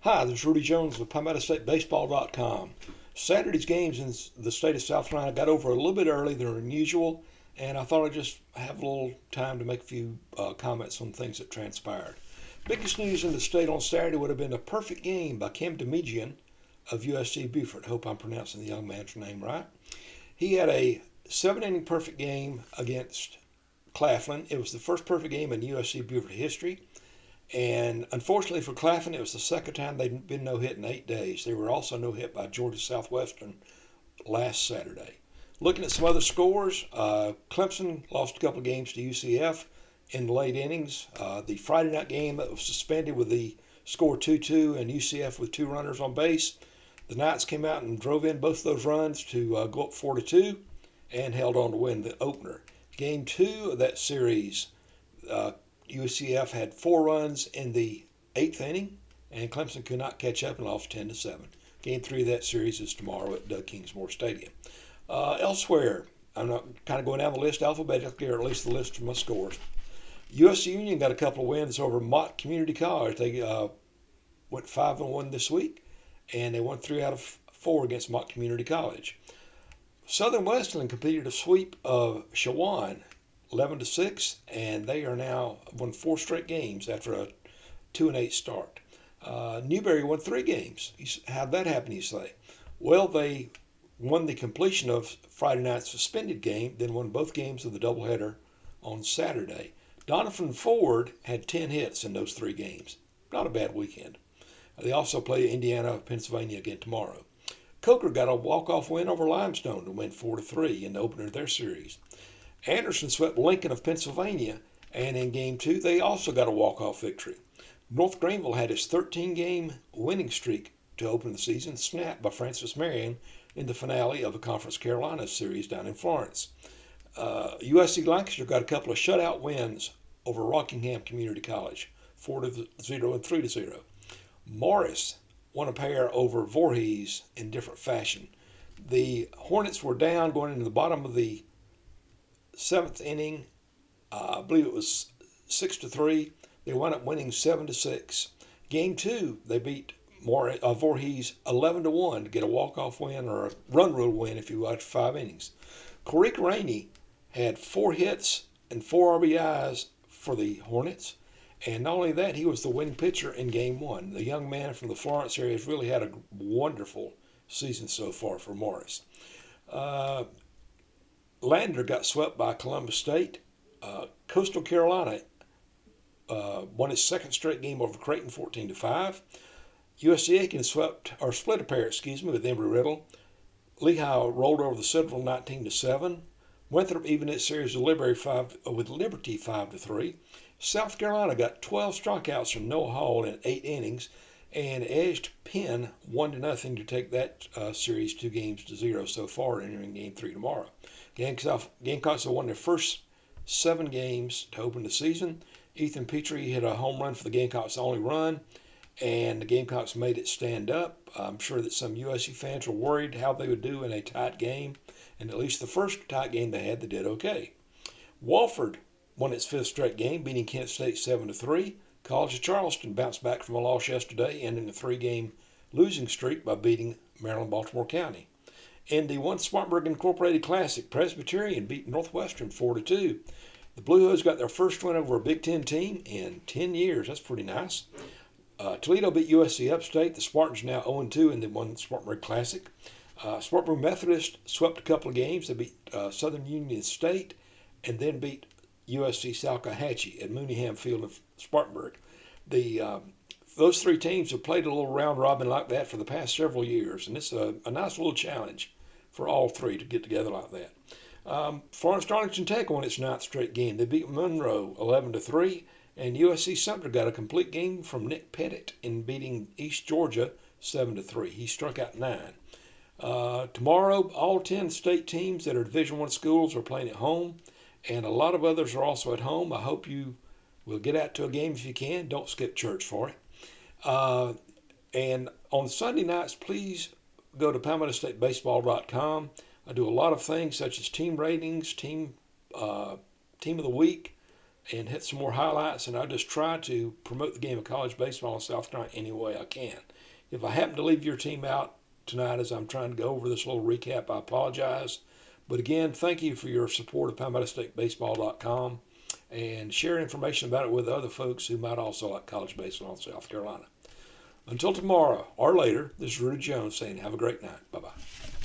Hi, this is Rudy Jones with PalmettoStateBaseball.com. Saturday's games in the state of South Carolina got over a little bit early than usual, and I thought I'd just have a little time to make a few comments on things that transpired. Biggest news in the state on Saturday would have been a perfect game by Cam of USC Beaufort. Hope I'm pronouncing the young man's name right. He had a 7-inning perfect game against Claflin. It was the first perfect game in USC Beaufort history. And unfortunately for Claflin, it was the second time they'd been no-hit in 8 days. They were also no-hit by Georgia Southwestern last Saturday. Looking at some other scores, Clemson lost a couple of games to UCF in the late innings. The Friday night game that was suspended with the score 2-2 and UCF with 2 runners on base. The Knights came out and drove in both of those runs to go up 4-2 and held on to win the opener. Game 2 of that series, UCF had 4 runs in the 8th inning, and Clemson could not catch up and lost 10-7. Game 3 of that series is tomorrow at Doug Kingsmore Stadium. Elsewhere, I'm not kind of going down the list alphabetically, or at least the list of my scores. USC Union got a couple of wins over Mott Community College. They went 5-1 this week, and they won 3 out of 4 against Mott Community College. Southern Wesleyan completed a sweep of Shawan 11-6, and they are now won 4 straight games after a 2-8 start. Newberry won 3 games. How'd that happen, you say? Well, they won the completion of Friday night's suspended game, then won both games of the doubleheader on Saturday. Donovan Ford had 10 hits in those 3 games. Not a bad weekend. They also play Indiana, Pennsylvania again tomorrow. Coker got a walk-off win over Limestone to win 4-3 in the opener of their series. Anderson swept Lincoln of Pennsylvania, and in Game 2, they also got a walk-off victory. North Greenville had its 13-game winning streak to open the season snapped by Francis Marion in the finale of a Conference Carolina series down in Florence. USC Lancaster got a couple of shutout wins over Rockingham Community College, 4-0 and 3-0. Morris won a pair over Voorhees in different fashion. The Hornets were down going into the bottom of the 7th inning. I believe it was 6-3. They wound up winning 7-6. Game 2, they beat Voorhees 11-1 to get a walk-off win, or a run rule win if you watch 5 innings. Corrick Rainey had 4 hits and 4 RBIs for the Hornets. And not only that, he was the winning pitcher in Game 1. The young man from the Florence area has really had a wonderful season so far for Morris. Lander got swept by Columbus State. Coastal Carolina won its 2nd straight game over Creighton 14-5. USC Aiken split a pair, with Embry-Riddle. Lehigh rolled over the Citadel 19-7. Winthrop evened its series with Liberty 5-3. South Carolina got 12 strikeouts from Noah Hall in 8 innings and edged Penn 1-0 to take that series 2-0 so far, entering Game 3 tomorrow. Gamecocks have won their first 7 games to open the season. Ethan Petrie hit a home run for the Gamecocks' only run, and the Gamecocks made it stand up. I'm sure that some USC fans were worried how they would do in a tight game, and at least the first tight game they had, they did okay. Wofford won its 5th straight game, beating Kent State 7-3. College of Charleston bounced back from a loss yesterday, ending a 3-game losing streak by beating Maryland-Baltimore County. In the Spartanburg Incorporated Classic, Presbyterian beat Northwestern 4-2. The Blue Hose got their first win over a Big Ten team in 10 years. That's pretty nice. Toledo beat USC Upstate. The Spartans now 0-2 in the Spartanburg Classic. Spartanburg Methodist swept a couple of games. They beat Southern Union State and then beat USC Salcahatchee at Mooneyham Field of Spartanburg. Those 3 teams have played a little round robin like that for the past several years, and it's a nice little challenge for all 3 to get together like that. Florence Darlington Tech won its 9th straight game. They beat Monroe 11-3, and USC Sumter got a complete game from Nick Pettit in beating East Georgia 7-3. He struck out 9. Tomorrow, all 10 state teams that are Division I schools are playing at home, and a lot of others are also at home. I hope you will get out to a game if you can. Don't skip church for it. And on Sunday nights, please go to PalmettoStateBaseball.com. I do a lot of things such as team ratings, team of the week, and hit some more highlights, and I just try to promote the game of college baseball in South Carolina any way I can. If I happen to leave your team out tonight as I'm trying to go over this little recap, I apologize. But again, thank you for your support of PineMeadowStateBaseball.com, and share information about it with other folks who might also like college baseball in South Carolina. Until tomorrow or later, this is Rudy Jones saying have a great night. Bye-bye.